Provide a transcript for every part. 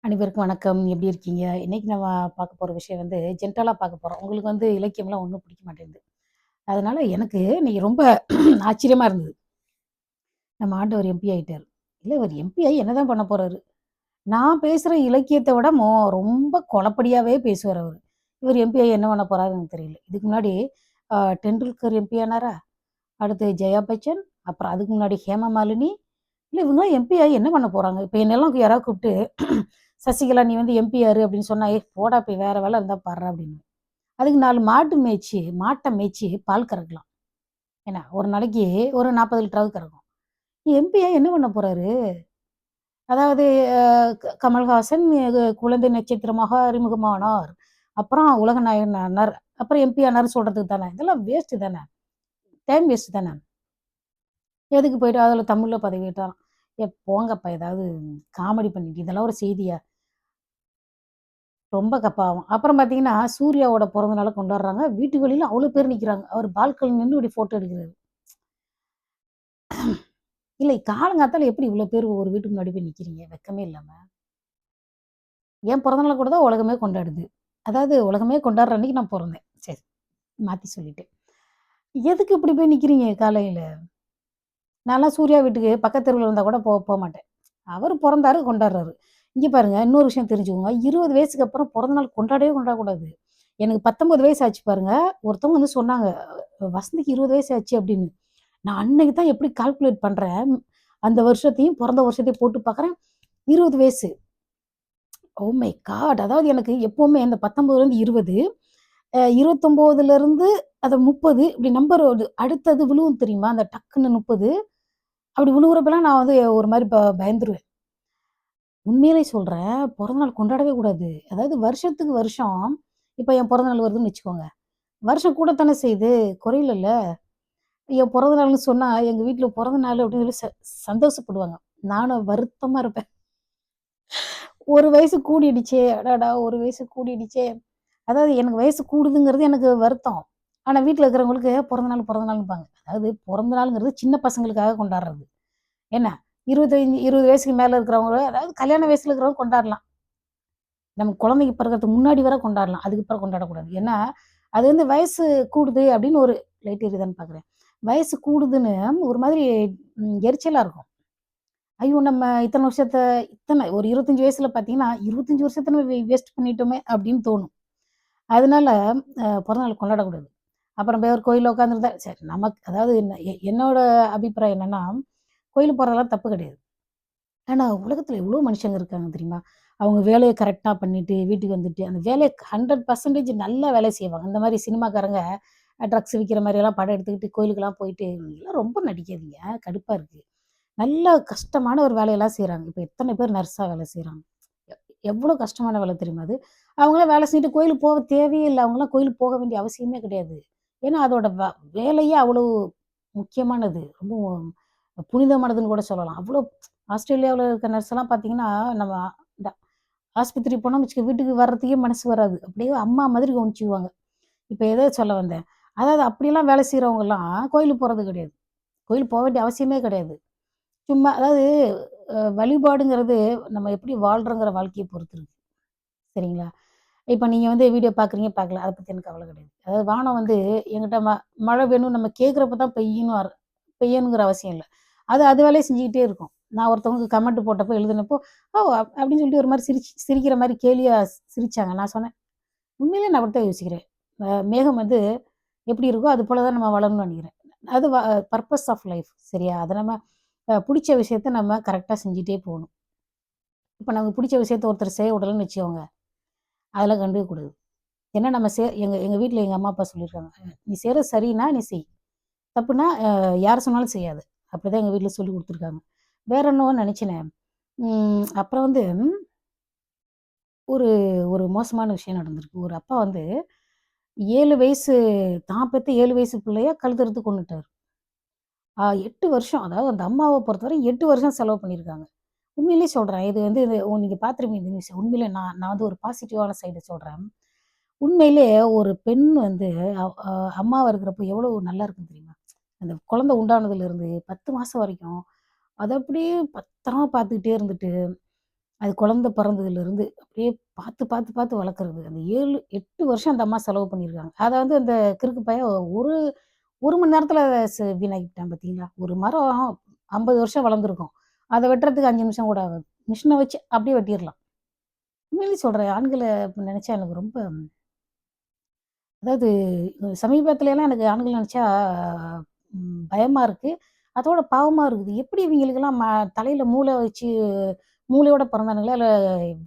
அனைவருக்கும் வணக்கம். எப்படி இருக்கீங்க? இன்னைக்கு நம்ம பார்க்க போற விஷயம் வந்து ஜென்ரலா பார்க்க போறோம். உங்களுக்கு வந்து இலக்கியம்லாம் ஒண்ணும் பிடிக்க மாட்டேங்குது. அதனால எனக்கு இன்னைக்கு ரொம்ப ஆச்சரியமா இருந்தது. நம்ம ஆண்டவர் எம்பி ஆயிட்டாரு. இல்ல இவர் எம்பி ஆயி என்னதான் பண்ண போறாரு? நான் பேசுற இலக்கியத்த விட ரொம்ப கொலப்படியாவே பேசுவாரு அவரு. இவர் எம்பி ஆயி என்ன பண்ண போறாருன்னு எனக்கு தெரியல. இதுக்கு முன்னாடி டெண்டுல்கர் எம்பி ஆனாரா? அடுத்து ஜெயா பச்சன், அப்புறம் அதுக்கு முன்னாடி ஹேமா மாலினி. இல்ல இவங்கலாம் எம்பி ஆயி என்ன பண்ண போறாங்க? இப்ப என்னெல்லாம் யாராவது கூப்பிட்டு சசிகலா நீ வந்து எம்பி ஆரு அப்படின்னு சொன்னா, "ஏய் போடா போய் வேற வேலை இருந்தா பார்றா" அப்படின்னு. அதுக்கு 4 மாட்ட மேய்ச்சு பால் கறக்கலாம். என்ன ஒரு நாளைக்கு ஒரு 40 லிட்டராவது கறக்கும். எம்பியா என்ன பண்ண போறாரு? அதாவது அ கமல்ஹாசன் குழந்தை நட்சத்திரமாக அறிமுகமானார். அப்புறம் உலக நாயகன் ஆனார். அப்புறம் எம்பி ஆனார்ன்னு சொல்றதுக்கு தானே. இதெல்லாம் வேஸ்ட் தானே. டைம் வேஸ்ட் தானே. எதுக்கு போயிட்டு அதில தமிழ்ல பதவியேற்றாராம். போங்கப்பா ஏதாவது காமெடி பண்ணிட்டு இதெல்லாம் ஒரு செய்தியா? ரொம்ப பாவம். அப்புறம் பார்த்தீங்கன்னா, சூர்யாவோட பொறந்த நாள கொண்டாடுறாங்க. வீட்டுக்கு வெளியில அவ்வளோ பேர் நிக்கிறாங்க. அவர் பால்கனில நின்னு இப்படி ஃபோட்டோ எடுக்கிறாரு. இல்லை காலங்காத்தால எப்படி இவ்வளோ பேர் ஒரு வீட்டுக்கு முன்னாடி போய் நிக்கிறீங்க? வெட்கமே இல்லாம. என் பிறந்த நாள் கூட தான் உலகமே கொண்டாடுது. அதாவது உலகமே கொண்டாடுற அன்னைக்கு நான் பொறந்தேன். சரி, மாத்தி சொல்லிட்டேன். எதுக்கு இப்படி போய் நிக்கிறீங்க காலையில? நான்லாம் சூர்யா வீட்டுக்கு பக்கத்து தெருவுல இருந்தா கூட போமாட்டேன். அவரு பொறந்தாரு, கொண்டாடுறாரு. இங்க பாருங்க, இன்னொரு விஷயம் தெரிஞ்சுக்கோங்க. 20 வயசுக்கு அப்புறம் பொறந்த நாள் கொண்டாடவே கொண்டாடக்கூடாது. எனக்கு 19 வயசு ஆச்சு பாருங்க. ஒருத்தவங்க வந்து சொன்னாங்க, "வசந்திக்கு 20 வயசு ஆச்சு" அப்படின்னு. நான் அன்னைக்கு தான் எப்படி கால்குலேட் பண்றேன். அந்த வருஷத்தையும், பொறந்த வருஷத்தையும் போட்டு பார்க்குறேன். 20 வயசு. Oh my God! அதாவது எனக்கு எப்பவுமே இந்த 19லருந்து 20, 29லருந்து அது 30 இப்படி நம்பர் வருது. அடுத்தது விழுவும் தெரியுமா? அந்த டக்குன்னு 30 அப்படி விழுகுறப்பலாம் நான் வந்து ஒரு மாரி பயந்துருவேன். உண்மையிலே சொல்றேன். பொறந்த நாள் கொண்டாடவே கூடாது. அதாவது வருஷத்துக்கு வருஷம் இப்ப என் பொறந்த நாள் வருதுன்னு வச்சுக்கோங்க. வருஷம் கூடத்தானே செய்யுது. குறையலல்ல. என் பொறந்த நாள்ன்னு சொன்னா, எங்க வீட்ல பொறந்த நாள் அப்படின்னு சொல்லி சந்தோஷப்படுவாங்க. நானும் வருத்தமா இருப்பேன். 1 வயசு கூடிடுச்சே! அடடா! 1 வயசு கூடிடுச்சே! அதாவது எனக்கு வயசு கூடுதுங்கிறது எனக்கு வருத்தம். ஆனா வீட்ல இருக்கிறவங்களுக்கு பிறந்த நாள்ம்பாங்க. அதாவது பிறந்த நாள்ங்கிறது சின்ன பசங்களுக்காக கொண்டாடுறது. என்ன 25, 20 வயசுக்கு மேல இருக்கிறவங்க, அதாவது கல்யாண வயசுல இருக்கிறவங்க கொண்டாடலாம். நம்ம குழந்தைக்கு பிறக்கறதுக்கு முன்னாடி வர கொண்டாடலாம். அதுக்கப்புறம் கொண்டாடக்கூடாது. ஏன்னா, அது வந்து வயசு கூடுது அப்படின்னு ஒரு லைட் எரியுதான்னு பார்க்குறேன். வயசு கூடுதுன்னு ஒரு மாதிரி எரிச்சலா இருக்கும். ஐயோ! நம்ம இத்தன வருஷத்த ஒரு 25 வயசுல பார்த்தீங்கன்னா, 25 வருஷத்த நம்ம வேஸ்ட் பண்ணிட்டோமே அப்படின்னு தோணும். அதனால பிறந்தநாள் கொண்டாடக்கூடாது. அப்புறம் போய் ஒரு கோயில்ல உட்காந்துருந்தா சரி நமக்கு அதாவது என்னோட அபிப்பிராயம் என்னன்னா, கோயிலுக்கு போறதெல்லாம் தப்பு கிடையாது. ஆனா உலகத்துல எவ்வளோ மனுஷங்க இருக்காங்க தெரியுமா? அவங்க வேலைய கரெக்ட்டா பண்ணிட்டு, வீட்டுக்கு வந்துட்டு, அந்த வேலைய 100% நல்லா வேலை செய்வாங்க. இந்த மாரி சினிமாக்காரங்க ட்ரக்ஸ் விக்கிற மாரியெல்லாம் படம் எடுத்துக்கிட்டு கோயிலுக்கெல்லாம் போயிட்டு, "நீங்கலாம் ரொம்ப நடிக்காதீங்க. கடுப்பா இருக்கு." நல்ல கஷ்டமான ஒரு வேலையெல்லாம் செய்றாங்க. இப்ப எத்தன பேர் நர்ஸா வேலை செய்றாங்க. எ எவ்வளோ கஷ்டமான வேலை தெரியுமா அது? அவங்கலாம் வேலை செஞ்சுட்டு கோயிலுக்கு போக தேவையே இல்ல. அவங்கலாம் கோயிலுக்கு போக வேண்டிய அவசியமே கிடையாது. ஏன்னா அதோட வேலையே அவ்வளோ முக்கியமானது. ரொம்ப புனிதமானதுன்னு கூட சொல்லலாம். அவ்வளோ ஆஸ்திரேலியாவுல இருக்க நர்ஸ்லாம் பார்த்தீங்கன்னா, நம்ம இந்த ஆஸ்பத்திரி போனோம்னு வச்சுக்க, வீட்டுக்கு வர்றதுக்கே மனசு வராது. அப்படியே அம்மா மாதிரி கவனிச்சுக்குவாங்க. இப்ப எத சொல்ல வந்தேன்? அதாவது அப்படியெல்லாம் வேலை செய்றவங்கலாம் கோயிலுக்கு போறது கிடையாது. கோயிலுக்கு போ வேண்டிய அவசியமே கிடையாது. சும்மா அதாவது வழிபாடுங்கிறது நம்ம எப்படி வாழ்றோங்கிற வாழ்க்கைய பொறுத்து இருக்கு. சரிங்களா? இப்ப நீங்க வந்து வீடியோ பார்க்குறீங்க, பார்க்கல. அத பத்தி எனக்கு கவல கிடையாது. அதாவது வானம் வந்து என்கிட்ட மழை வேணும் நம்ம கேட்கிறப்ப தான் பெய்யணுங்கிற அவசியம் இல்ல. அது அது வேலைய செஞ்சுக்கிட்டே இருக்கும். நான் ஒருத்தவங்களுக்கு கமெண்ட் போட்டப்போ எழுதினப்போ, "ஓ!" அப்படின்னு சொல்லிட்டு ஒரு மாரி சிரிக்கிற மாரி கேலியா சிரிச்சாங்க. நான் சொன்னேன், "உண்மையிலேயே நான் அப்படித்தான் யோசிக்கிறேன். மேகம் வந்து எப்படி இருக்கோ, அது போல தான் நம்ம வளரணும்னு நெனைக்கிறேன். அது பர்ப்பஸ் ஆஃப் லைஃப் சரியா? அத நம்ம புடிச்ச விஷயத்த நம்ம கரெக்ட்டா செஞ்சுட்டே போணும். இப்ப நமக்கு புடிச்ச விஷயத்த ஒருத்தர் செய்ய விடலன்னு வச்சுக்கோங்க, அதெல்லாம் கண்டுக்க கூடாது. ஏன்னா நம்ம எங்க எங்க வீட்ல எங்க அம்மா, அப்பா சொல்லியிருக்காங்க. "நீ செய்றது சரின்னா நீ செய். தப்புன்னா யார் சொன்னாலும் செய்யாத." அப்படிதான் எங்க வீட்ல சொல்லிக் குடுத்துருக்காங்க. வேற என்னவோ நெனச்சேனே. அப்புறம் வந்து ஒரு ஒரு மோசமான விஷயம் நடந்திருக்கு. ஒரு அப்பா வந்து 7 வயசு தான் பெத்த 7 வயசு பிள்ளைய கழுத்தறுத்து கொன்னுட்டாரு. 8 வருஷம் அதாவது அந்த அம்மாவ பொறுத்தவரை 8 வருஷம் செலவு பண்ணியிருக்காங்க. உண்மையிலேயே சொல்றேன். இது வந்து நீங்க பார்த்துருப்பீங்க இந்த நியூஸ். உண்மையிலே நான் நான் வந்து ஒரு பாசிட்டிவான சைட சொல்றேன். உண்மையிலே ஒரு பெண் வந்து அவ் அ அம்மாவா இருக்கிறப்போ எவ்வளவு நல்லா இருக்கும் தெரியுமா? அந்த குழந்தை உண்டானதுலருந்து 10 மாசம் வரைக்கும், அத அப்படியே பத்திரமா பார்த்துக்கிட்டே இருந்துட்டு, அது குழந்தை பிறந்ததுலேருந்து அப்படியே பார்த்து, பார்த்து, பார்த்து வளர்க்குறது. அந்த 7, 8 வருஷம் அந்த அம்மா செலவு பண்ணியிருக்காங்க. அத வந்து அந்த கிறுக்கு பையன் ஒரு 1 மணி நேரத்தில வீணாக்கிட்டான் பார்த்தீங்களா? ஒரு மரம் 50 வருஷம் வளர்ந்துருக்கும். அத வெட்டுறதுக்கு 5 நிமிஷம் கூட ஆகாது. மிஷின வச்சு அப்படியே வெட்டிர்லாம். உண்மையிலே சொல்றேன். ஆண்கள நெனச்சா எனக்கு ரொம்ப அதாவது சமீபத்துலலாம் எனக்கு ஆண்கள நெனச்சா பயமா இருக்கு. அதோட பாவமா இருக்குது. எப்படி இவைங்களுக்கெல்லாம் தலையில மூளை வச்சு மூளையோட பிறந்தானுங்களா? இல்ல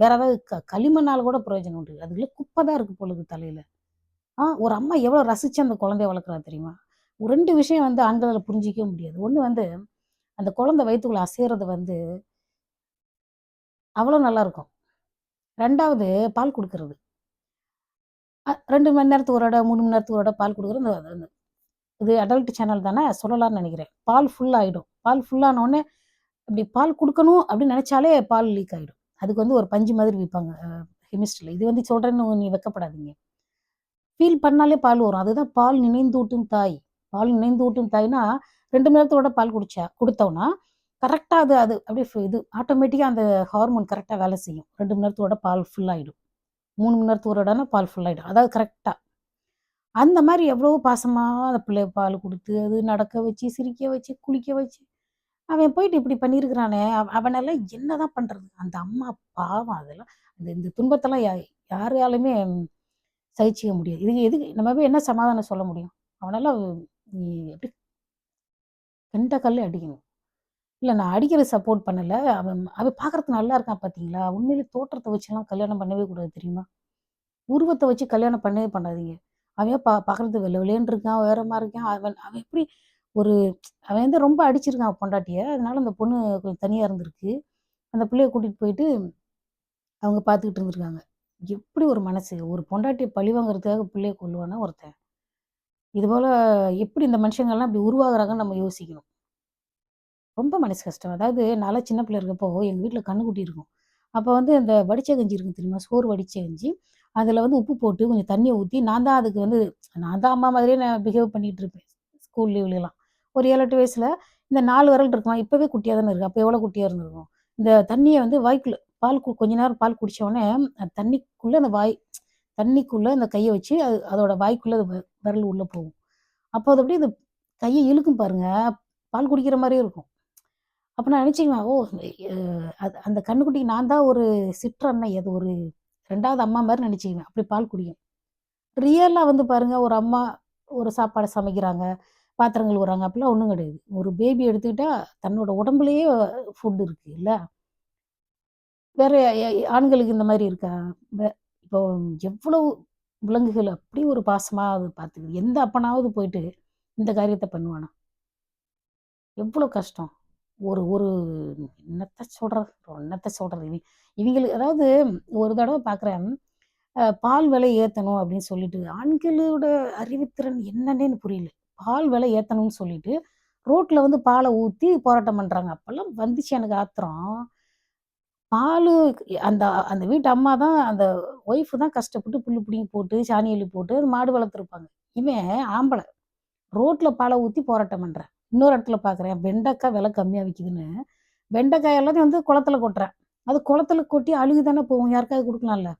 வேற ஏதாவது களிமண்ணால கூட பிரயோஜனம் உண்டு. அதுக்குள்ள குப்பை தான் இருக்கு போல இருக்கு தலையில. ஒரு அம்மா எவ்வளோ ரசிச்சு அந்த குழந்தைய வளர்க்குறா தெரியுமா? 2 விஷயம் வந்து ஆண்களால புரிஞ்சிக்கவே முடியாது. ஒண்ணு வந்து அந்த குழந்தை வயித்துக்குள்ள அசைறது வந்து அவ்வளோ நல்லாருக்கும். 2வது பால் குடுக்குறது. 2 மணி நேரத்துக்கு ஒரு தடவ, 3 மணி நேரத்துக்கு ஒரு தடவ பால் குடுக்குறது அந்த இது அடல்ட் சேனல் தானே சொல்லலாம்னு நெனைக்கிறேன். பால் ஃபுல் ஆயிடும். பால் ஃபுல் ஆனோனே, இப்டி பால் குடுக்கணும் அப்டின்னு நெனச்சாலே பால் லீக் ஆயிடும். அதுக்கு வந்து ஒரு பஞ்சு மாதிரி விப்பாங்க கெமிஸ்ட்ரில. இது வந்து சொல்றேன்னு நீ வெட்கப்படாதீங்க. ஃபீல் பண்ணாலே பால் வரும். அதுதான் பால் நினைந்தூட்டும் தாய். பால் நினைந்தூட்டும் தாய்னா, 2 மணி நேரத்தோட பால் குடுத்தோம்னா, கரெக்ட்டா அது அது அப்டியே இது ஆட்டோமேட்டிக்கா அந்த ஹார்மோன் கரெக்ட்டா வேல செய்யும். 2 மணி நேரத்தோட பால் ஃபுல் ஆயிடும். 3 மணி நேரத்துக்கு ஒரு தடவனா பால் ஃபுல் ஆயிடும். அதாவது கரெக்ட்டா. அந்த மாரி எவ்வளோ பாசமா அந்த பிள்ளைய பால் குடுத்து, அது நடக்க வச்சு, சிரிக்க வச்சு, குளிக்க வச்சு, அவன் போயிட்டு இப்படி பண்ணியிருக்கிறானே! அவனெல்லாம் என்னதான் பண்றது? அந்த அம்மா பாவம் அதெல்லாம். இந்த துன்பத்தெல்லாம் யாராலுமே சகிச்சுக்க முடியாது. இதுக்கு எதுக்கு நம்ம போய் என்ன சமாதானம் சொல்ல முடியும்? அவனெல்லாம் நீ எப்படி கண்ட கல்ல அடிக்கணும். இல்ல நான் அடிக்கிறது சப்போர்ட் பண்ணல. அவன் அவன் பார்க்கறதுக்கு நல்லா இருக்கான் பார்த்தீங்களா? உண்மையிலே தோற்றத்த வச்சுலாம் கல்யாணம் பண்ணவே கூடாது தெரியுமா? உருவத்த வச்சு கல்யாணம் பண்ணவே பண்ணாதீங்க. அவன் பார்க்கறதுக்கு வெள்ள வெளேன்னு இருக்கான், உயரமா இருக்கான். அவன் அவன் எப்படி ஒரு அவன் வந்து ரொம்ப அடிச்சிருக்கான் பொண்டாட்டிய. அதனால அந்த பொண்ணு கொஞ்சம் தனியா இருந்திருக்கு. அந்த பிள்ளைய கூட்டிட்டு போயிட்டு அவங்க பார்த்துக்கிட்டு இருந்திருக்காங்க. எப்படி ஒரு மனசு? ஒரு பொண்டாட்டிய பழி வாங்குறதுக்காக பிள்ளைய கொல்லுவானா ஒருத்தன்? இதுபோல எப்படி இந்த மனுஷங்கள்லாம் இப்படி உருவாகுறாங்கன்னு நம்ம யோசிக்கணும். ரொம்ப மனசு கஷ்டம். அதாவது நான்லாம் சின்ன பிள்ளை இருக்கப்போ எங்க வீட்ல கன்னுக்குட்டி இருக்கும். அப்ப வந்து இந்த வடிச்ச கஞ்சி இருக்கும் தெரியுமா? சோறு வடிச்ச கஞ்சி. அதில வந்து உப்பு போட்டு கொஞ்சம் தண்ணிய ஊத்தி, நான் தான் அதுக்கு வந்து நான் தான் அம்மா மாதிரியே நான் பிஹேவ் பண்ணிட்டு இருப்பேன். ஸ்கூல் லீவ்லலாம். ஒரு 7, 8 வயசுல இந்த 4 விரல் இருக்குமா, இப்பவே குட்டியா தானே இருக்கு. அப்ப எவ்வளோ குட்டியா இருந்திருக்கும். இந்த தண்ணிய வந்து வாய்க்குள்ள கொஞ்ச நேரம் பால் குடிச்ச உடனே, தண்ணிக்குள்ள அந்த தண்ணிக்குள்ள அந்த கைய வச்சு அதோட வாய்க்குள்ள விரல் உள்ள போகும். அப்போ அது அப்படியே அந்த கைய இழுக்கும் பாருங்க. பால் குடிக்கிற மாரியே இருக்கும். அப்ப நான் நினைச்சுக்குவேன், ஓ! அ அந்த கன்னுக்குட்டிக்கு நான் தான் ஒரு சிற்றன்னை. அது ஒரு 2வது அம்மா மாரி நினைச்சுக்குவேன். அப்படி பால் குடிக்கும். ரியலா வந்து பாருங்க, ஒரு அம்மா ஒரு சாப்பாடு சமைக்கிறாங்க, பாத்திரம் கழுவுறாங்க, அப்படிலாம் ஒண்ணும் கிடையாது. ஒரு பேபி எடுத்துக்கிட்டா தன்னோட உடம்புலயே ஃபுட் இருக்கு இல்ல? வேற ஆண்களுக்கு இந்த மாரி இருக்கா? வெ இப்போ எவ்வளவு விலங்குகள் அப்படி ஒரு பாசமா அது பார்த்துக்குது. எந்த அப்பனாவது போயிட்டு இந்த காரியத்த பண்ணுவானா? எவ்வளோ கஷ்டம். ஒரு ஒரு என்னத்த சொல்றது? என்னத்த சொல்றது? இவிங்களுக்கு அதாவது ஒரு தடவ பார்க்குறேன். பால் விலை ஏத்தணும் அப்படின்னு சொல்லிட்டு, ஆண்களோட அறிவுத்திறன் என்னன்னே எனக்கு புரியல. பால் விலை ஏத்தணும்னு சொல்லிட்டு, ரோட்ல வந்து பால ஊத்தி போராட்டம் பண்றாங்க. அப்பலாம் வந்துச்சு எனக்கு ஆத்திரம். பாலு அந்த அந்த வீட்டு அம்மா தான் அந்த ஒய்ஃப் தான் கஷ்டப்பட்டு புல்லு பிடுங்கி போட்டு, சாணி அள்ளி போட்டு அது மாடு வளர்த்துருப்பாங்க. இவன் ஆம்பள. ரோட்ல பால ஊத்தி போராட்டம் பண்றான். இன்னொரு இடத்துல பார்க்குறேன், வெண்டைக்காய் விலை கம்மியா விக்குதுன்னு, வெண்டைக்காய் எல்லாத்தையும் வந்து குளத்துல கொட்டுறான். அது குளத்துல கொட்டி அழுகி தானே போகும். யாருக்காவது குடுக்கலாம்ல.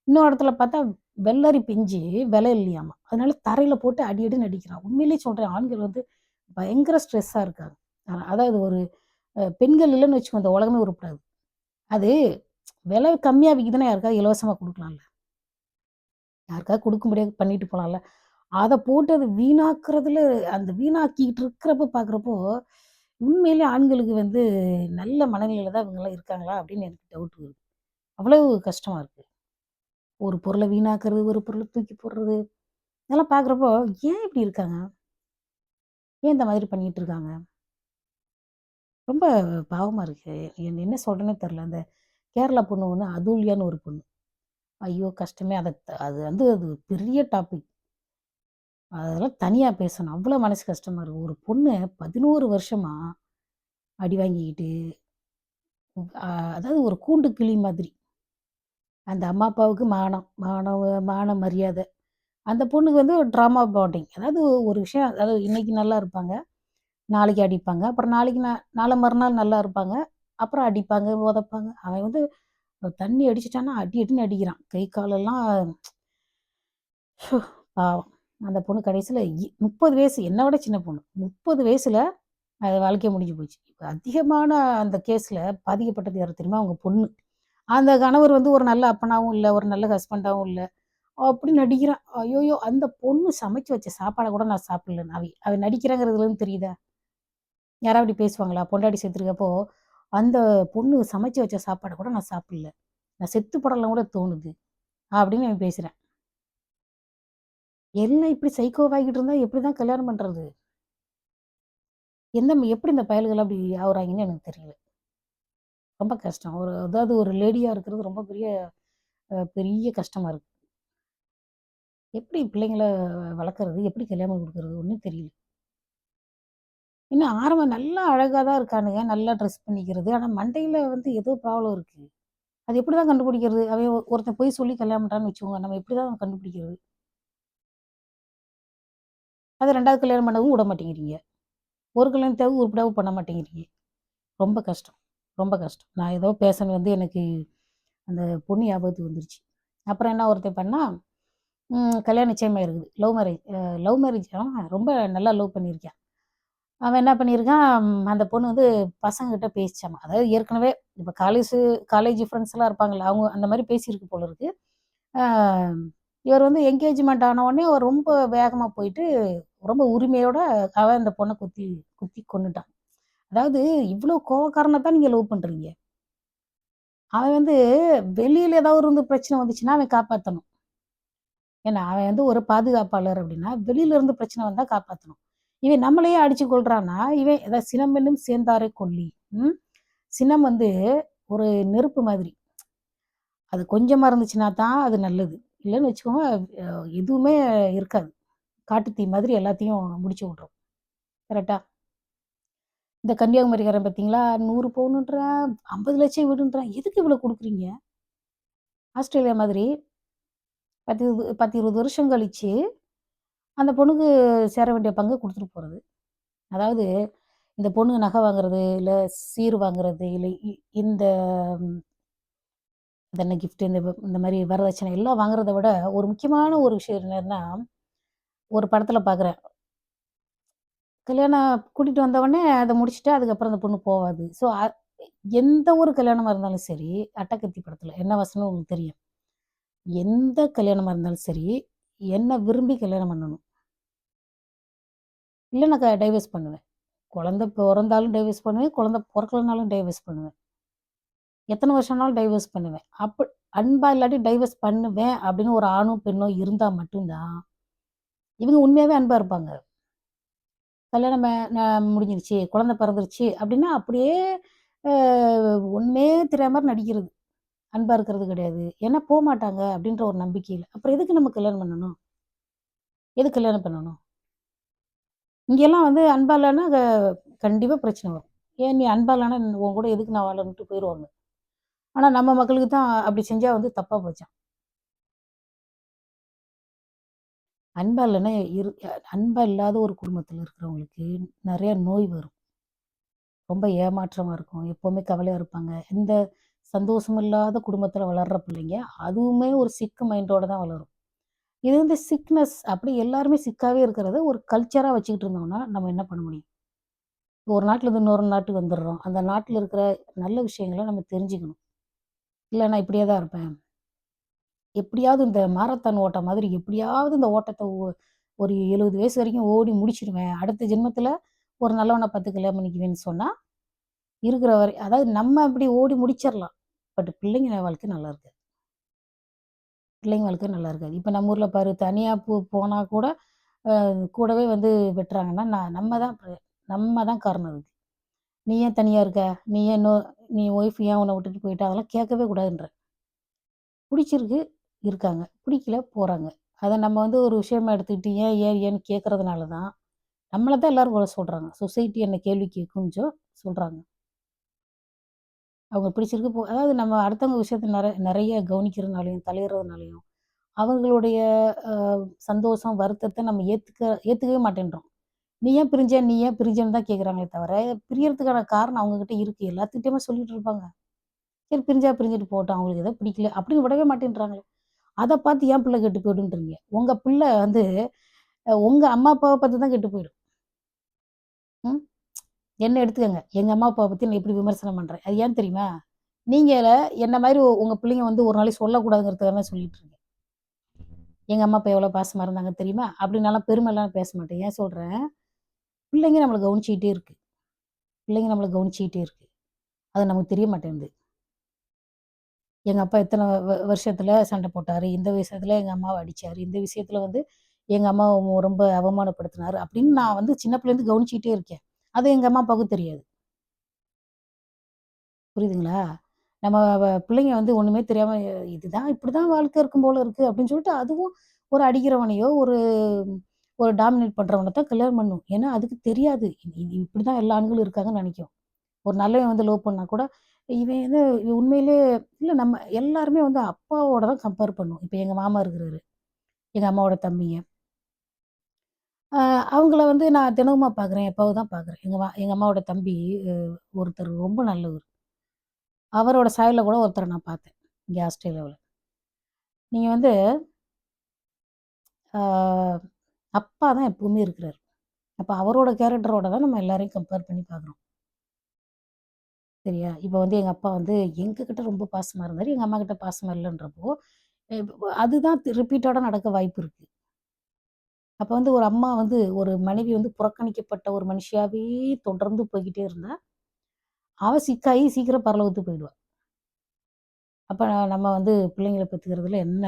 இன்னொரு இடத்துல பார்த்தா, வெள்ளரி பிஞ்சு விலை இல்லையாமா. அதனால தரையில போட்டு அடி அடின்னு அடிக்கிறான். உண்மையிலேயே சொல்றேன், ஆண்கள் வந்து பயங்கர ஸ்ட்ரெஸ்ஸா இருக்காங்க. அதாவது ஒரு பெண்கள் இல்லன்னு வச்சுக்கோ, இந்த உலகமே உருப்படாது. அது விலை கம்மியா விக்குதுன்னா யாருக்காவது இலவசமா குடுக்கலாம்ல. யாருக்காவது குடுக்க முடியாது பண்ணிட்டு போலாம்ல. அத போட்டு அது வீணாக்குறதுல அந்த வீணாக்கிட்டு இருக்கிறப்ப பார்க்குறப்போ, உண்மையிலேயே ஆண்களுக்கு வந்து நல்ல மனநிலையில தான் இவங்கலாம் இருக்காங்களா? அப்படின்னு எனக்கு டவுட் வருது. அவ்வளவு கஷ்டமா இருக்கு. ஒரு பொருள வீணாக்குறது, ஒரு பொருள தூக்கி போடுறது. இதெல்லாம் பார்க்குறப்போ, ஏன் இப்படி இருக்காங்க? ஏன் இந்த மாதிரி பண்ணிட்டு இருக்காங்க? ரொம்ப பாவமா இருக்கு. என்ன சொல்றேன்னே தெரியல. அந்த கேரளா பொண்ணு ஒண்ணு அதுல்யான்னு ஒரு பொண்ணு. ஐயோ! கஷ்டமே. அது வந்து அது பெரிய டாபிக். அதெல்லாம் தனியா பேசணும். அவ்வளோ மனசு கஷ்டமா இருக்கு. ஒரு பொண்ணு 11 வருஷமா அடி வாங்கிக்கிட்டு, அ அதாவது ஒரு கூண்டு கிளி மாதிரி. அந்த அம்மா, அப்பாவுக்கு மான மரியாதை. அந்த பொண்ணுக்கு வந்து ஒரு ட்ராமா பாண்டிங். அதாவது ஒரு விஷயம் அதாவது இன்னைக்கு நல்லா இருப்பாங்க. நாளைக்கு அடிப்பாங்க. அப்புறம் நாளை மறுநாள் நல்லா இருப்பாங்க. அப்புறம் அடிப்பாங்க, உதைப்பாங்க. அவன் வந்து தண்ணி அடிச்சுட்டான்னா, அடி அடின்னு அடிக்கிறான். கை காலெல்லாம் ஷோ! பாவம். அந்த பொண்ணு கடைசியில 30 வயசு, என்ன விட சின்ன பொண்ணு. 30 வயசுல அது வாழ்க்கையே முடிஞ்சு போச்சு. இப்ப அதிகமான அந்த கேஸ்ல பாதிக்கப்பட்டது யாரு தெரியுமா? அவங்க பொண்ணு. அந்த கணவர் வந்து ஒரு நல்ல அப்பனாவும் இல்ல, ஒரு நல்ல ஹஸ்பண்டாவும் இல்ல. அப்படி நடிக்கிறான். ஐய்யயோ! அந்த பொண்ணு சமைச்சு வச்ச சாப்பாட கூட நான் சாப்பிடலன்னு. அவ நடிக்கிறாங்கிறதுலருந்து தெரியுதா? யாராவது இப்படி பேசுவாங்களா? பொண்டாட்டி செத்துருக்கப்போ, அந்த பொண்ணு சமைச்சு வச்ச சாப்பாட கூட நான் சாப்பிடல. நான் செத்து போடலாம் கூட தோணுது. அப்படின்னு அவன் பேசுறான். எல்லாம் இப்படி சைக்கோவாகிட்டு இருந்தா எப்படிதான் கல்யாணம் பண்றது? எப்படி இந்த பயலுகலாம் அப்படி ஆவுறாங்கன்னு எனக்கு தெரியல. ரொம்ப கஷ்டம். அதாவது ஒரு லேடியா இருக்கிறது ரொம்ப பெரிய கஷ்டமா இருக்கு. எப்படி பிள்ளைங்கள வளர்க்கறது? எப்படி கல்யாணம் குடுக்குறது? ஒண்ணும் தெரியல. இன்னும் ஆரம்பம் நல்லா அழகா தான் இருக்கானுங்க. நல்லா ட்ரெஸ் பண்ணிக்கிறது. ஆனா மண்டையில வந்து ஏதோ ப்ராப்ளம் இருக்கு. அது எப்படிதான் கண்டுபிடிக்கிறது? அவன் ஒருத்தன் பொய் சொல்லி கல்யாணம் பண்றான்னு வச்சுக்கோங்க. நம்ம எப்படிதான் கண்டுபிடிக்கிறது? அத 2வது கல்யாணம் பண்ணவும் விட மாட்டேங்கிறீங்க. ஒரு கல்யாணத்தையாவது உருப்படாவும் பண்ண மாட்டேங்கிறீங்க. ரொம்ப கஷ்டம். ரொம்ப கஷ்டம். நான் ஏதோ பேசணும் வந்து எனக்கு அந்த பொண்ணு ஞாபகத்துக்கு வந்துருச்சு. அப்புறம் என்ன ஒருத்தன் பண்ணா, கல்யாணம் நிச்சயமா இருக்குது. லவ் மேரேஜ் ரொம்ப நல்லா லவ் பண்ணியிருக்கான். அவன் என்ன பண்ணியிருக்கான், அந்த பொண்ணு வந்து பசங்ககிட்ட பேசிச்சாமா. அதாவது ஏற்கனவே இப்ப காலேஜ் ஃப்ரெண்ட்ஸ்லாம் இருப்பாங்கல்ல, அவங்க அந்த மாரி பேசியிருக்கு போல இருக்கு. ஆ இவர் வந்து என்கேஜ்மெண்ட் ஆன உடனே அவர் ரொம்ப வேகமா போயிட்டு, ரொம்ப உரிமையோட அவன் அந்த பொண்ண குத்தி குத்தி கொன்னுட்டான். அதாவது இவ்ளோ கோவக்காரன தான் நீங்க லவ் பண்றீங்க. அவன் வந்து வெளியில ஏதாவது இருந்து பிரச்சனை வந்துச்சுன்னா, அவன் காப்பாத்தணும். ஏன்னா, அவன் வந்து ஒரு பாதுகாப்பாளர் அப்டின்னா, வெளியில இருந்து பிரச்சனை வந்தா காப்பாத்தணும். இவன் நம்மளையே அடிச்சு கொல்றான்னா, இவன் ஏதாவது சினமென்னும் சேர்ந்தாரை கொல்லி. ம். சினம் வந்து ஒரு நெருப்பு மாதிரி. அது கொஞ்சமா இருந்துச்சுன்னா தான் அது நல்லது. இல்லன்னு வச்சுக்கோங்க, எதுவுமே இருக்காது. காட்டு தீ மாதிரி எல்லாத்தையும் முடிச்சு விட்டுரும். கரெக்ட்டா? இந்த கன்னியாகுமரிக்காரன் பார்த்தீங்களா, 100 பவுனுன்றான், 50,00,000 வீடுன்றான். எதுக்கு இவ்வளோ குடுக்குறீங்க? ஆஸ்திரேலியா மாதிரி 10, 20 வருஷம் கழிச்சு, அந்த பொண்ணுக்கு சேர வேண்டிய பங்க குடுத்துட்டு போறது. அதாவது இந்த பொண்ணுங்க நகை வாங்குறது, இல்ல சீர் வாங்குறது, இல்ல இந்த ம் அது என்ன கிஃப்ட் இந்த மாரி வரதட்சணை எல்லாம் வாங்குறத விட, ஒரு முக்கியமான ஒரு விஷயம் என்னன்னா, ஒரு படத்துல பார்க்குறேன். கல்யாணம் கூட்டிட்டு வந்தவுடனே அத முடிச்சுட்டா, அதுக்கப்புறம் அந்த பொண்ணு போவாது. ஸோ, எந்த ஒரு கல்யாணமா இருந்தாலும் சரி, அட்டகத்தி படத்துல என்ன வசனம் உங்களுக்கு தெரியும். எந்த கல்யாணமா இருந்தாலும் சரி, என்ன விரும்பி கல்யாணம் பண்ணணும். இல்ல நான் டைவர்ஸ் பண்ணுவேன். குழந்தை பொறந்தாலும் டைவர்ஸ் பண்ணுவேன். குழந்தை பொறக்கலனாலும் டைவர்ஸ் பண்ணுவேன். எத்தன வருஷம்னாலும் டைவர்ஸ் பண்ணுவேன். அன்பா இல்லாட்டி டைவர்ஸ் பண்ணுவேன் அப்படின்னு ஒரு ஆணோ, பெண்ணோ இருந்தா மட்டும் தான், இவங்க உண்மையாவே அன்பா இருப்பாங்க. கல்யாணம் முடிஞ்சிருச்சு, குழந்தை பிறந்துருச்சு அப்படின்னா, அப்படியே அ ஒண்ணுமே தெரியாத மாரி நடிக்கிறது. அன்பா இருக்கிறது கிடையாது. ஏன்னா போமாட்டாங்க அப்படின்ற ஒரு நம்பிக்கையில. அப்புறம் எதுக்கு நம்ம கல்யாணம் பண்ணணும்? எதுக்கு கல்யாணம் பண்ணணும்? இங்கெல்லாம் வந்து அன்பா இல்லன்னா கண்டிப்பா பிரச்சனை வரும். "ஏன் நீ அன்பா இல்லன்னா உன் கூட எதுக்கு நான் வாழணுன்ட்டு" போயிருவாங்க. ஆனா நம்ம மக்களுக்கு தான் அப்படி செஞ்சா வந்து தப்பா போச்சாம். அன்பா இல்லன்னா அன்பா இல்லாத ஒரு குடும்பத்தில இருக்கிறவங்களுக்கு நெறைய நோய் வரும். ரொம்ப ஏமாற்றமா இருக்கும். எப்பவுமே கவலையா இருப்பாங்க. எந்த சந்தோஷமும் இல்லாத குடும்பத்தில வளர்ற பிள்ளைங்க, அதுவுமே ஒரு சிக் மைண்டோட தான் வளரும். இது வந்து சிக்னஸ் அப்படி எல்லாருமே சிக்காவே இருக்கிறத ஒரு கல்ச்சரா வச்சுக்கிட்டு இருந்தோம்னா, நம்ம என்ன பண்ண முடியும்? ஒரு நாட்டிலேருந்து இன்னொரு நாட்டுக்கு வந்துடுறோம். அந்த நாட்டில இருக்கிற நல்ல விஷயங்கள நம்ம தெரிஞ்சுக்கணும். இல்ல நான் இப்படியே தான் இருப்பேன். எப்படியாவது இந்த மாரத்தான் ஓட்டம் மாதிரி எப்படியாவது இந்த ஓட்டத்த ஒரு 70 வயசு வரைக்கும் ஓடி முடிச்சிருவேன். அடுத்த ஜென்மத்தில ஒரு நல்லவன பார்த்து கல்யாணம் பண்ணிக்குவேன்னு சொன்னா, இருக்கிற வரை அதாவது நம்ம அப்படி ஓடி முடிச்சிரலாம். பட் பிள்ளைங்க வாழ்க்கை நல்லா இருக்காது. பிள்ளைங்க வாழ்க்கை நல்லா இருக்காது. இப்ப நம்ம ஊர்ல பாரு தனியா போனா கூட கூடவே வந்து வெட்டுறாங்கன்னா, நம்ம தான் காரணம் அதுக்கு. "நீ ஏன் தனியா இருக்க? நீ ஏன் நீ ஒய்ஃப் ஏன் உன்ன விட்டுட்டு போயிட்டா?" அதெல்லாம் கேட்கவே கூடாதுன்றேன். புடிச்சிருக்கு, இருக்காங்க. பிடிக்கல, போறாங்க. அத நம்ம வந்து ஒரு விஷயமா எடுத்துக்கிட்டு ஏன்னு கேட்கறதுனால தான், நம்மள தான் எல்லாரும் குறை சொல்றாங்க. சொசைட்டி என்ன கேள்வி கேட்கும்னு சொல்றாங்க. அவங்க பிடிச்சிருக்கு அதாவது நம்ம அடுத்தவங்க விஷயத்த நெறைய கவனிக்கிறதுனாலயும், தலையிடுறதுனாலயும், அவங்களுடைய அ சந்தோஷம், வருத்தத்த நம்ம ஏத்துக்கவே மாட்டேன்றோம். "நீ ஏன் பிரிஞ்ச? நீ ஏன் பிரிஞ்சன்னு?" தான் கேட்குறாங்களே தவிர, பிரியறதுக்கான காரணம் அவங்க கிட்ட இருக்கு. எல்லாத்துக்கிட்டயுமே சொல்லிட்டு இருப்பாங்க. சரி பிரிஞ்சா பிரிஞ்சுட்டு போகட்டும். அவங்களுக்கு ஏதோ பிடிக்கல அப்படின்னு விடவே மாட்டேன்றாங்களே. அத பார்த்து ஏன் பிள்ளை கெட்டு போயிடுன்றீங்க. உங்க பிள்ளை வந்து உங்க அம்மா, அப்பாவ பார்த்து தான் கெட்டு போயிடும். ம். என்ன எடுத்துக்கங்க. எங்க அம்மா, அப்பாவ பத்தி நான் இப்படி விமர்சனம் பண்றேன். அது ஏன் தெரியுமா? நீங்க என்ன மாரி உங்க பிள்ளைங்க வந்து ஒரு நாளைக்கு சொல்லக்கூடாதுங்கிறதுக்காக தான் சொல்லிட்டு இருக்கேன். எங்க அம்மா, அப்பா எவ்வளோ பாசமா இருந்தாங்க தெரியுமா? அப்படின்னாலாம் பெருமைலாம் பேச மாட்டேன். ஏன் சொல்றேன்? பிள்ளைங்க நம்மள கவனிச்சுக்கிட்டே இருக்கு. பிள்ளைங்க நம்மள கவனிச்சுக்கிட்டே இருக்கு. அது நமக்கு தெரிய மாட்டேன்து. எங்க அப்பா எத்தன வருஷத்துல சண்டை போட்டாரு. இந்த விஷயத்துல எங்க அம்மாவ அடிச்சாரு. இந்த விஷயத்துல வந்து எங்க அம்மாவ ரொம்ப அவமானப்படுத்தினாரு. அப்படின்னு நான் வந்து சின்ன பிள்ளைலருந்து கவனிச்சுக்கிட்டே இருக்கேன். அது எங்க அம்மா, அப்பாவுக்கு தெரியாது. புரியுதுங்களா? நம்ம பிள்ளைங்க வந்து ஒண்ணுமே தெரியாம இதுதான் இப்படிதான் வாழ்க்கை இருக்கும் போல இருக்கு அப்படின்னு சொல்லிட்டு அதுவும் ஒரு அடிக்கிறவனையோ, ஒரு டாமினேட் பண்றவன தான் கல்யாணம் பண்ணும். ஏன்னா அதுக்கு தெரியாது. இப்படிதான் எல்லா ஆண்களும் இருக்காங்கன்னு நெனைக்கும். ஒரு நல்லவன் வந்து லவ் பண்ணா கூட, இவன் உண்மையிலேயே இல்ல நம்ம எல்லாருமே வந்து அப்பாவோட தான் கம்பேர் பண்ணுவோம். இப்ப எங்க மாமா இருக்கிறாரு. எங்க அம்மாவோட தம்பிங்க. அ அவங்கள வந்து நான் தினமுமா பார்க்குறேன். எப்பவும் தான் பார்க்குறேன். எங்க அம்மாவோட தம்பி அ ஒருத்தர் ரொம்ப நல்லவரு. அவரோட சாயல்ல கூட ஒருத்தர நான் பார்த்தேன். இங்க ஆஸ்திரேலியாவுல. நீங்க வந்து ஆ அப்பா தான் எப்பவுமே இருக்கிறாரு. அப்ப அவரோட கேரக்டரோட தான் நம்ம எல்லாரையும் கம்பேர் பண்ணி பார்க்குறோம். சரியா? இப்ப வந்து எங்க அப்பா வந்து எங்ககிட்ட ரொம்ப பாசமா இருந்தாரு. எங்க அம்மாகிட்ட பாசமா இல்லன்றப்போ, அதுதான் ரிப்பீட்டடா நடக்க வாய்ப்பு இருக்கு. அப்ப வந்து ஒரு அம்மா வந்து ஒரு மனைவி வந்து புறக்கணிக்கப்பட்ட ஒரு மனுஷியாவே தொடர்ந்து போய்க்கிட்டே இருந்தா, அவ சிக்காயி சீக்கிரம் பரலோகத்துக்கு போயிடுவா. அப்ப நம்ம வந்து பிள்ளைங்கள பெத்துக்கிறதுல என்ன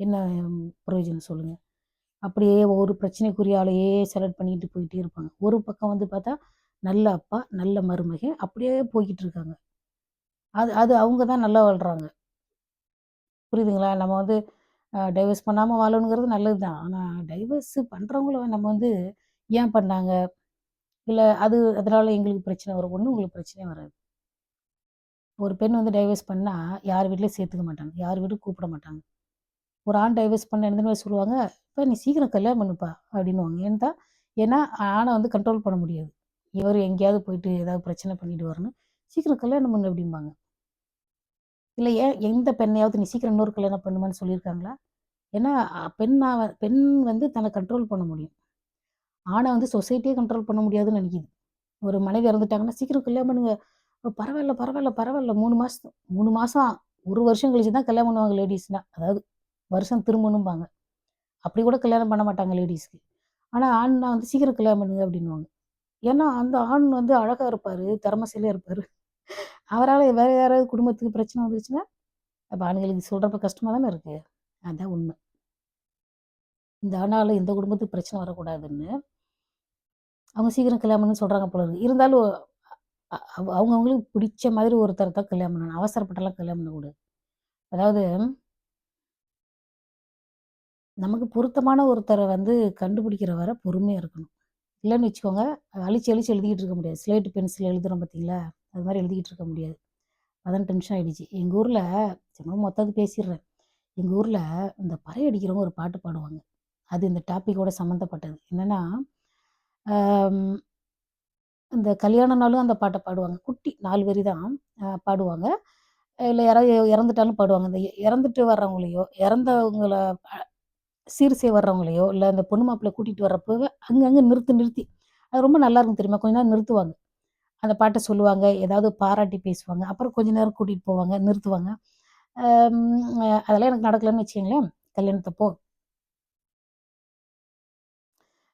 என்ன பிரயோஜனம் சொல்லுங்க? அப்படியே ஒரு பிரச்சனைக்குரிய ஆளையே செலக்ட் பண்ணிட்டு போயிட்டே இருப்பாங்க. ஒரு பக்கம் வந்து பார்த்தா, நல்ல அப்பா, நல்ல மருமகன் அப்படியே போய்க்கிட்டு இருக்காங்க. அது அது அவங்க தான் நல்லா வாழ்றாங்க. புரியுதுங்களா? நம்ம வந்து டைவர்ஸ் பண்ணாம வாழணுங்கிறது நல்லது தான். ஆனா டைவர்ஸ் பண்றவங்கள நம்ம வந்து ஏன் பண்ணாங்க? இல்ல அதனால எங்களுக்கு பிரச்சனை வரும். ஒண்ணும் உங்களுக்கு பிரச்சனையே வராது. ஒரு பெண் வந்து டைவர்ஸ் பண்ணா யார் வீட்லயும் சேர்த்துக்க மாட்டாங்க. யார் வீட்டுக்கும் கூப்பிட மாட்டாங்க. ஒரு ஆண் டைவர்ஸ் பண்ண என்ன தெரியுமா சொல்லுவாங்க? "அப்பா நீ சீக்கிரம் கல்யாணம் பண்ணுப்பா" அப்படின்னுவாங்க. ஏன்னா ஆண வந்து கண்ட்ரோல் பண்ண முடியாது. இவரு எங்கேயாவது போயிட்டு ஏதாவது பிரச்சனை பண்ணிடுவாருன்னு, "சீக்கிரம் கல்யாணம் பண்ணு" அப்படிம்பாங்க. இல்ல எந்த பெண்ணையாவது "நீ சீக்கிரம் இன்னொரு கல்யாணம் பண்ணுமான்னு" சொல்லியிருக்காங்களா? ஏன்னா பெண் வந்து தன்னை கண்ட்ரோல் பண்ண முடியும். ஆண வந்து சொசைட்டியே கண்ட்ரோல் பண்ண முடியாதுன்னு நெனைக்கிது. ஒரு மனைவி இறந்துட்டாங்கன்னா, "சீக்கிரம் கல்யாணம் பண்ணுங்க." பரவால்ல, பரவால்ல, பரவால்ல 3 மாசம் 1 வருஷம் கழிச்சு தான் கல்யாணம் பண்ணுவாங்க லேடீஸ்லாம். அதாவது வருஷம் திரும்பணும்பாங்க. அப்படி கூட கல்யாணம் பண்ண மாட்டாங்க லேடீஸ்க்கு. ஆனா ஆண்னா வந்து "சீக்கிரம் கல்யாணம் பண்ணுங்க" அப்படின்னுவாங்க. ஏன்னா அந்த ஆண் வந்து அழகா இருப்பாரு, திறமைசாலியா இருப்பாரு. அவரால வேற யாராவது குடும்பத்துக்கு பிரச்சனை வந்துருச்சுன்னா, அப்ப ஆண்களுக்கு சொல்றப்ப கஷ்டமா தானே இருக்கு. அதான் உண்மை. இந்த ஆணால எந்த குடும்பத்துக்கு பிரச்சனை வரக்கூடாதுன்னு, அவங்க சீக்கிரம் கல்யாணம் பண்ணுன்னு சொல்றாங்க போல இருக்கு. இருந்தாலும் அவங்கவங்களுக்கு பிடிச்ச மாதிரி ஒருத்தர தான் கல்யாணம் பண்ணணும். அவசரப்பட்டுலாம் கல்யாணம் பண்ணக்கூடாது. அதாவது நமக்கு பொருத்தமான ஒருத்தர வந்து கண்டுபிடிக்கிற வர பொறுமையா இருக்கணும். இல்லன்னு வச்சுக்கோங்க, அழிச்சு அழிச்சு எழுதிக்கிட்டு இருக்க முடியாது. ஸ்லேட்டு பென்சில்ல எழுதுறோம் பார்த்தீங்களா? அது மாரி எழுதிக்கிட்டு இருக்க முடியாது. அதான் டென்ஷன் ஆயிடுச்சு. எங்க ஊர்ல சும்மா மொத்தத்த பேசிர்றேன். எங்க ஊர்ல இந்த பறை அடிக்கிறவங்க ஒரு பாட்டு பாடுவாங்க. அது இந்த டாபிக்கோட சம்மந்தப்பட்டது. என்னன்னா, அம் இந்த கல்யாண நாளும் அந்த பாட்ட பாடுவாங்க. குட்டி 4 வரி தான் பாடுவாங்க. இல்ல யாராவது இறந்துட்டாலும் பாடுவாங்க. இந்த இறந்துட்டு வர்றவங்களையோ, இறந்தவங்கள சீர் வர்றவங்களையோ, இல்ல இந்த பொண்ணு மாப்பிள்ளை கூட்டிட்டு வர்றப்பவே அங்கங்க நிறுத்தி அது ரொம்ப நல்லாருக்கும் தெரியுமா? கொஞ்ச நேரம் நிறுத்துவாங்க. அந்த பாட்ட சொல்லுவாங்க. ஏதாவது பாராட்டி பேசுவாங்க. அப்புறம் கொஞ்ச நேரம் கூட்டிட்டு போவாங்க, நிறுத்துவாங்க. அம் அதெல்லாம் எனக்கு நடக்கலன்னு வச்சுக்கங்களேன், கல்யாணத்தப்போ.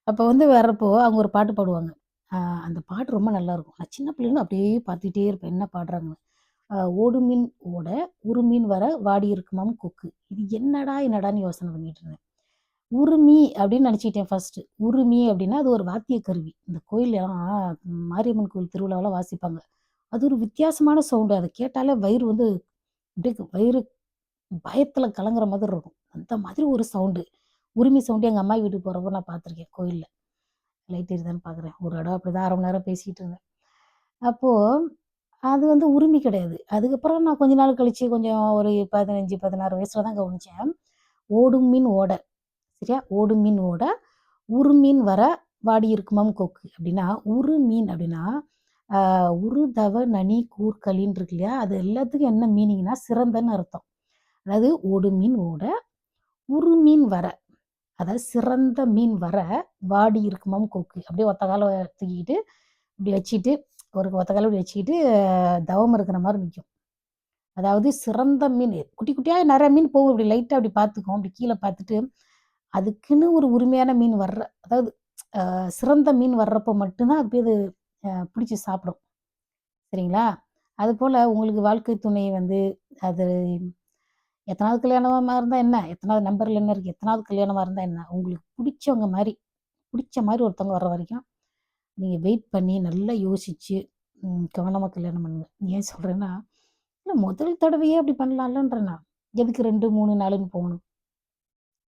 அப்ப வந்து வர்றப்போ அவங்க ஒரு பாட்டு பாடுவாங்க. அ அந்த பாட்டு ரொம்ப நல்லாருக்கும். நான் சின்ன பிள்ளைலருந்து அப்படியே பார்த்துட்டே இருப்பேன். என்ன பாடுறாங்கன்னு. "ஓடு மீன் ஓட, ஒரு மீன் வர, வாடி இருக்குமாம் கொக்கு." இது என்னடான்னு யோசனை பண்ணிட்டு இருந்தேன். உறுமி அப்படின்னு நினச்சுக்கிட்டேன் ஃபர்ஸ்ட்டு. உறுமி அப்படின்னா, அது ஒரு வாத்திய கருவி. இந்த கோயில்லலாம் மாரியம்மன் கோயில் திருவிழாவுல வாசிப்பாங்க. அது ஒரு வித்தியாசமான சவுண்டு. அத கேட்டாலே வயிறு வந்து அப்படியே வயிறு பயத்துல கலங்குற மாதிரி இருக்கும். அந்த மாதிரி ஒரு சவுண்டு. உறுமி சவுண்டு எங்க அம்மாயி வீட்டுக்கு போறப்போ நான் பார்த்துருக்கேன் கோயில்ல. லைட் எரியுதான்னு பார்க்குறேன். ஒரு இடம் அப்படிதான் 1/2 மணி நேரம் பேசிட்டு இருந்தேன். அப்போ அது வந்து உறுமி கிடையாது. அதுக்கப்புறம் நான் கொஞ்ச நாள் கழிச்சு கொஞ்சம் ஒரு 15, 16 வயசுல தான் கவனிச்சேன். ஓடும் மீன் ஓட. சரியா? ஓடும் மீன் ஓட, உறுமீன் வர, வாடி இருக்குமாம் கொக்கு அப்படின்னா, உரு மீன் அப்படின்னா, உரு தவ நனி கூர்களின்னு இருக்கு இல்லையா? அது எல்லாத்துக்கும் என்ன மீனிங்னா சிறந்தன்னு அர்த்தம். அதாவது ஓடு மீன் ஓட, உரு மீன் வர. அதாவது சிறந்த மீன் வர, வாடி இருக்குமாம் கொக்கு. அப்படியே ஒத்த கால தூக்கிக்கிட்டு, இப்படி வச்சுட்டு, ஒரு ஒத்த கால இப்படி வச்சுக்கிட்டு, தவம் இருக்கிற மாரி நிக்கும். அதாவது சிறந்த மீன், குட்டி குட்டியா நெறைய மீன் போகும். இப்படி லைட்டா அப்படி பார்த்துக்கும். அப்படி கீழ பார்த்துட்டு, அதுக்குன்னு ஒரு உரிமையான மீன் வர்ற அதாவது சிறந்த மீன் வர்றப்போ மட்டும் தான் அது போய் அது பிடிச்சு சாப்பிடும். சரிங்களா? அதுபோல உங்களுக்கு வாழ்க்கை துணை வந்து அது எத்தனாவது கல்யாணமா இருந்தா என்ன? எத்தனாவது நம்பர்ல என்ன இருக்கு? எத்தனாவது கல்யாணமா இருந்தா என்ன? உங்களுக்கு புடிச்சவங்க மாரி, புடிச்ச மாரி ஒருத்தவங்க வர்ற வரைக்கும், நீங்க வெயிட் பண்ணி நல்லா யோசிச்சு, கவனமா கல்யாணம் பண்ணுங்க. ஏன் சொல்றேன்னா, இல்ல முதல் தடவையே அப்படி பண்ணலாம்லன்றேன் நான். எதுக்கு 2, 3, 4ன்னு போகணும்?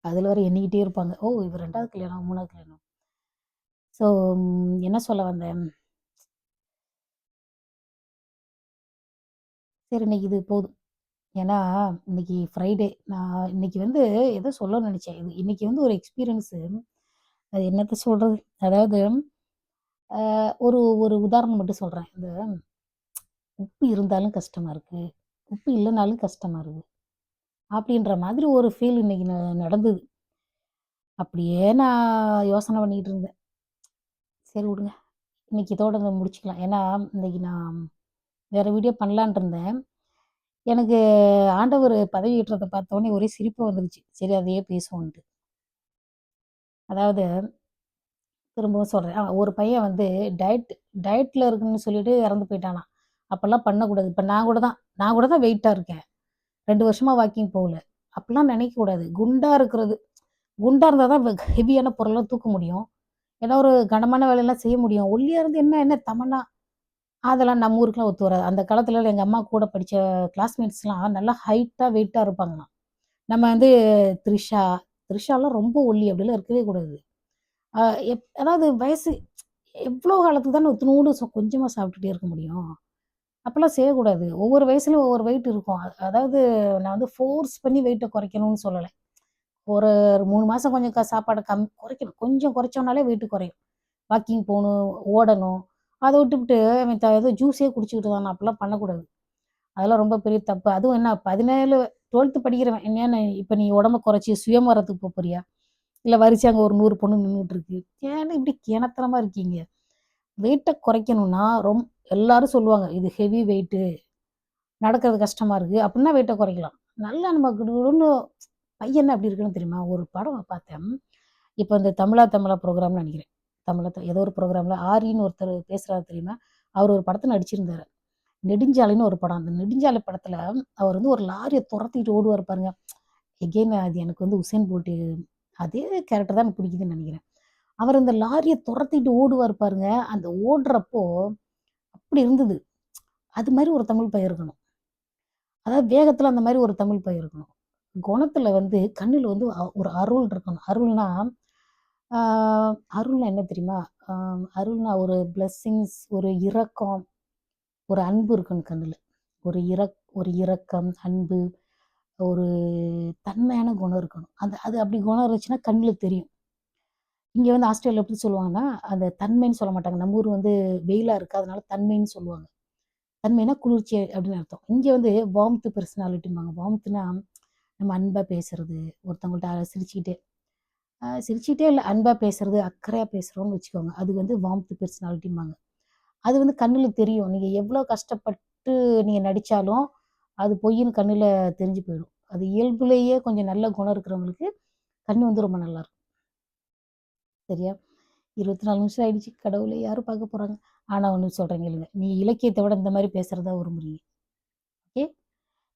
அதுல வேற எண்ணிக்கிட்டே இருப்பாங்க. ஓ! இவ 2வது கல்யாணம், 3வது கல்யாணம். ஸோ என்ன சொல்ல வந்தேன்? சரி இன்னைக்கு இது போதும். ஏன்னா, இன்னைக்கு ஃப்ரைடே. நான் இன்னைக்கு வந்து ஏதோ சொல்லணும்னு நெனச்சேன். இன்னைக்கு வந்து ஒரு எக்ஸ்பீரியன்ஸு. அது என்னத்த சொல்றது? அதாவது ஒரு ஒரு உதாரணம் மட்டும் சொல்றேன். இந்த உப்பு இருந்தாலும் கஷ்டமா இருக்கு. உப்பு இல்லனாலும் கஷ்டமா இருக்கு. அப்படின்ற மாதிரி ஒரு ஃபீல் இன்னைக்கு நடந்தது. அப்படியே நான் யோசனை பண்ணிட்டு இருந்தேன். சரி விடுங்க. இன்னைக்கு இதோட இத முடிச்சுக்கலாம். ஏன்னா, இன்னைக்கு நான் வேற வீடியோ பண்ணலான்ட்டு இருந்தேன். எனக்கு ஆண்டவர் பதவி ஏற்றத பார்த்தோனே ஒரே சிரிப்பு வந்துருச்சு. சரி அதையே பேசுவோன்ட்டு. அதாவது திரும்பவும் சொல்றேன். ஒரு பையன் வந்து டயட் டயட்ல இருக்குன்னு சொல்லிட்டு இறந்து போயிட்டானாம். அப்பல்லாம் பண்ணக்கூடாது. இப்ப நான் கூட தான் வெயிட்டா இருக்கேன். 2 வருஷமா வாக்கிங் போகல. அப்படிலாம் நினைக்கக்கூடாது. குண்டா இருந்தா தான் ஹெவியான பொருள்லாம் தூக்க முடியும். ஏதோ ஒரு கனமான வேலையெல்லாம் செய்ய முடியும். ஒல்லியா இருந்து என்ன என்ன தமன்னா? அதெல்லாம் நம்ம ஊருக்குலாம் ஒத்து வராது. அந்த காலத்துல எங்க அம்மா கூட படிச்ச கிளாஸ்மேட்ஸ்லாம் நல்லா ஹைட்டா, வெயிட்டா இருப்பாங்களாம். நம்ம வந்து த்ரிஷா, த்ரிஷாலாம் ரொம்ப ஒல்லி அப்படிலாம் இருக்கவே கூடாது. அ அதாவது வயசு எவ்ளோ காலத்துக்கு தானே இத்துணூண்டு கொஞ்சமா சாப்பிட்டுட்டே இருக்க முடியும்? அப்பலாம் செய்யக்கூடாது. ஒவ்வொரு வயசுலயும் ஒவ்வொரு வெயிட் இருக்கும். அதாவது நான் வந்து ஃபோர்ஸ் பண்ணி வெயிட்ட குறைக்கணும்னு சொல்லல. ஒரு 3 மாசம் கொஞ்சம் சாப்பாட குறைக்கணும். கொஞ்சம் குறைச்சோம்னாலே வெயிட் குறையும். வாக்கிங் போணும், ஓடணும். அத விட்டுப்புட்டு அவன் ஏதோ ஜூஸே குடிச்சுக்கிட்டு இருந்தான். அப்படிலாம் பண்ணக்கூடாது. அதெல்லாம் ரொம்ப பெரிய தப்பு. அதுவும் என்ன 17 12த் படிக்கிறவன். என்ன இப்ப நீ உடம்ப குறைச்சு சுயமவரத்துக்கு போறியா? இல்ல வரிசையா அங்க ஒரு 100 பொண்ணு நின்னுட்டு இருக்கு. ஏன்னா இப்படி கேணத்தனமா இருக்கீங்க? வெயிட்ட குறைக்கணும்னா எல்லாரும் சொல்லுவாங்க. இது ஹெவி வெயிட்டு. நடக்கிறது கஷ்டமா இருக்கு. அப்படின்னா வெயிட்ட குறைக்கலாம். நல்லா நம்ம குடுகுடுன்னு பையன் அப்படி இருக்குன்னு தெரியுமா? ஒரு படம் பார்த்தேன். இப்ப இந்த தமிழா புரோகிராம்னு நெனைக்கிறேன். ஏதோ ஒரு புரோகிராம்ல ஆரின்னு ஒருத்தர் பேசுறாரு தெரியுமா? அவர் ஒரு படத்துல நடிச்சிருந்தாரு. நெடுஞ்சாலைன்னு ஒரு படம். அந்த நெடுஞ்சாலை படத்துல அவர் வந்து ஒரு லாரிய தொரத்திட்டு ஓடுவாரு பாருங்க. எகெயின் அது எனக்கு வந்து உசேன் போல்ட் அதே கேரக்டர் தான் எனக்கு பிடிக்குதுன்னு நெனைக்கிறேன். அவர் அந்த லாரிய தொரத்திட்டு ஓடுவாரு பாருங்க. அந்த ஓடுறப்போ அப்படி இருந்தது. அது மாரி ஒரு தமிழ் பையன் இருக்கணும். அதாவது வேகத்துல அந்த மாரி ஒரு தமிழ் பையன் இருக்கணும். குணத்துல வந்து கண்ணுல வந்து ஒரு அருள் இருக்கணும். ஆ அருள்னா என்ன தெரியுமா? அ அருள்னா ஒரு பிளெஸ்ஸிங்ஸ், ஒரு இரக்கம், ஒரு அன்பு இருக்கணும் கண்ணுல. ஒரு இரக்கம், அன்பு, ஒரு தன்மையான குணம் இருக்கணும். அது அப்படி குணம் இருந்துச்சுன்னா கண்ணுல தெரியும். இங்க வந்து ஆஸ்திரேலியால எப்படி சொல்லுவாங்கன்னா, அந்த தன்மைன்னு சொல்ல மாட்டாங்க. நம்ம ஊர் வந்து வெயிலா இருக்கு. அதனால தன்மைன்னு சொல்லுவாங்க. தன்மைனா குளிர்ச்சி அப்படின்னு அர்த்தம். இங்க வந்து வார்ம்த் பெர்சனாலிட்டிம்பாங்க. வார்ம்த்னா நம்ம அன்பா பேசுறது, ஒருத்தவங்கள்ட்ட சிரிச்சுக்கிட்டே இல்ல, அன்பா பேசுறது, அக்கறையா பேசுறோம்னு வச்சுக்கோங்க. அது வந்து வார்ம்த் பெர்சனாலிட்டிம்பாங்க. அது வந்து கண்ணுல தெரியும். நீங்க எவ்வளோ கஷ்டப்பட்டு நீங்க நடிச்சாலும், அது பொய்ன்னு கண்ணுல தெரிஞ்சு போயிடும். அது இயல்புலேயே கொஞ்சம் நல்ல குணம் இருக்கிறவங்களுக்கு, கண்ணு வந்து ரொம்ப நல்லாருக்கும். சரியா? 24 நிமிஷம் ஆயிடுச்சு. கடவுளே! யாரு பார்க்க போறாங்க? ஆனா ஒண்ணு சொல்றேன் கேளுங்க. நீ இலக்கியத்த விட இந்த மாரி பேசுறத தான் விரும்புறீங்க. ஓகே?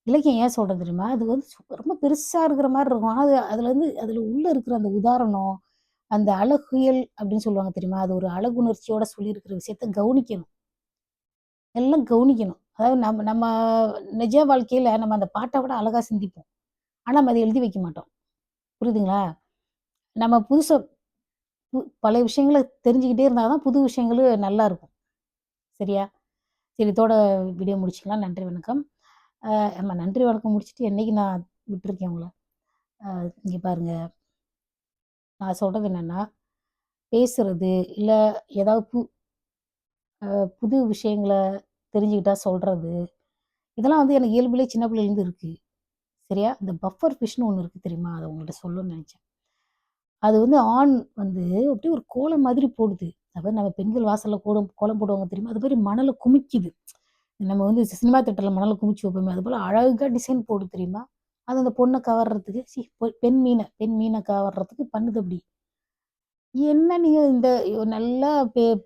இலக்கியம் ஏன் சொல்றேன் தெரியுமா? அது வந்து ரொம்ப பெருசா இருக்கிற மாரி இருக்கும். ஆனா அதுல உள்ள இருக்கிற அந்த உதாரணம், அந்த அழகியல் அப்படின்னு சொல்லுவாங்க தெரியுமா? அது ஒரு அழகுணர்ச்சியோட சொல்லியிருக்கிற விஷயத்த கவனிக்கணும். எல்லாம் கவனிக்கணும். அதாவது நம்ம நம்ம நிஜ வாழ்க்கையில நம்ம அந்த பாட்ட விட அழகா சிந்திப்போம். ஆனா நம்ம அத எழுதி வைக்க மாட்டோம். புரியுதுங்களா? நம்ம புதுசா பழைய விஷயங்கள தெரிஞ்சுக்கிட்டே இருந்தா தான் புது விஷயங்களும் நல்லாருக்கும். சரியா? சரி இதோட வீடியோ முடிச்சுக்கலாம். நன்றி, வணக்கம். ஆமா நன்றி, வணக்கம் முடிச்சுட்டு என்னைக்கு நான் விட்டுருக்கேன் உங்கள. இங்க பாருங்க, நான் சொல்றது என்னன்னா பேசுறது, இல்ல ஏதாவது புது விஷயங்கள தெரிஞ்சுக்கிட்டா சொல்றது, இதெல்லாம் வந்து எனக்கு இயல்புலயே சின்ன பிள்ளையிலேருந்து இருக்கு. சரியா? இந்த பஃபர் ஃபிஷ்ன்னு ஒண்ணு இருக்கு தெரியுமா? அத உங்கள்ட்ட சொல்லணும்னு நெனச்சேன். அது வந்து ஆண் வந்து அப்படியே ஒரு கோலம் மாதிரி போடுது. அதாவது நம்ம பெண்கள் வாசல்ல கோலம் போடுவாங்க தெரியுமா? அது மாரி மணல குமிக்குது. நம்ம வந்து சினிமா தியேட்டர்ல மணல குமிச்சு வைப்போமே, அதுபோல அழகா டிசைன் போடுது தெரியுமா? அது அந்த பொண்ண கவர்றதுக்கு பெண் மீன கவர்றதுக்கு பண்ணுது அப்படி. என்ன நீங்க இந்த நல்லா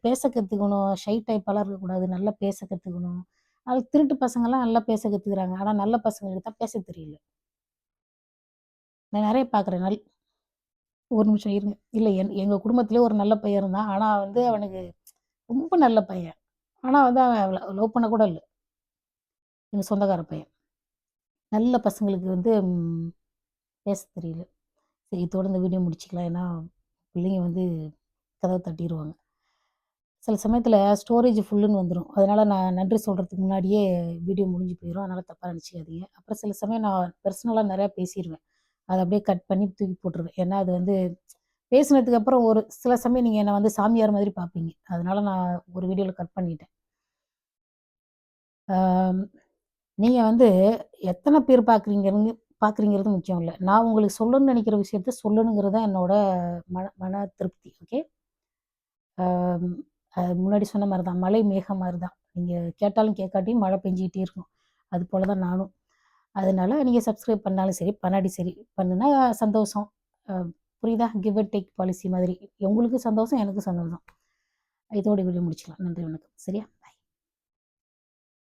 பேச கத்துக்கணும். ஷை டைப்பாலாம் இருக்கக்கூடாது. நல்லா பேச கத்துக்கணும். அது திருட்டு பசங்கலாம் நல்லா பேச கத்துக்குறாங்க. ஆனா நல்ல பசங்களுக்கு தான் பேச தெரியல. நான் நெறைய பார்க்குறேன். ஒரு நிமிஷம் இருங்க. இல்ல எங்க குடும்பத்திலேயே ஒரு நல்ல பையன் இருந்தான். ஆனா வந்து அவனுக்கு ரொம்ப நல்ல பையன். ஆனா வந்து அவன் லவ் பண்ண கூட இல்ல. எங்க சொந்தக்கார பையன். நல்ல பசங்களுக்கு வந்து பேச தெரியல. சரி இதோட இந்த வீடியோ முடிச்சுக்கலாம். ஏன்னா, பிள்ளைங்க வந்து கதவ தட்டிருவாங்க. சில சமயத்தில ஸ்டோரேஜ் ஃபுல்லுன்னு வந்துரும். அதனால நான் நன்றி சொல்றதுக்கு முன்னாடியே வீடியோ முடிஞ்சு போயிரும். அதனால தப்பா நெனச்சுக்காதீங்க. அப்புறம் சில சமயம் நான் பெர்சனலா நெறையா பேசிருவேன். அத அப்படியே கட் பண்ணி தூக்கி போட்டுருவேன். ஏன்னா அது வந்து பேசினதுக்கு அப்புறம் ஒரு சில சமயம் நீங்க என்ன வந்து சாமியார் மாதிரி பார்ப்பீங்க. அதனால நான் ஒரு வீடியோல கட் பண்ணிட்டேன். ஆ நீங்க வந்து எத்தன பேர் பார்க்குறீங்கிறது முக்கியம் இல்ல. நான் உங்களுக்கு சொல்லணும்னு நெனைக்கிற விஷயத்த சொல்லணுங்கிறது தான் என்னோட மன மன திருப்தி. ஓகே. அம் முன்னாடி சொன்ன மாரி தான். மழை மேகம் மாரி தான். நீங்க கேட்டாலும் கேட்காட்டியும் மழை பெஞ்சுக்கிட்டே இருக்கும். அது போல தான் நானும். அதனால நீங்க சப்ஸ்கிரைப் பண்ணாலும் சரி, பண்ணாட்டி சரி. பண்ணுனா சந்தோஷம். அ புரியுதா? கிவ் அண்ட் டேக் பாலிசி மாதிரி. உங்களுக்கும் சந்தோஷம், எனக்கும் சந்தோஷம். இதோட வீடியோ முடிச்சுக்கலாம். நன்றி, வணக்கம். சரியா?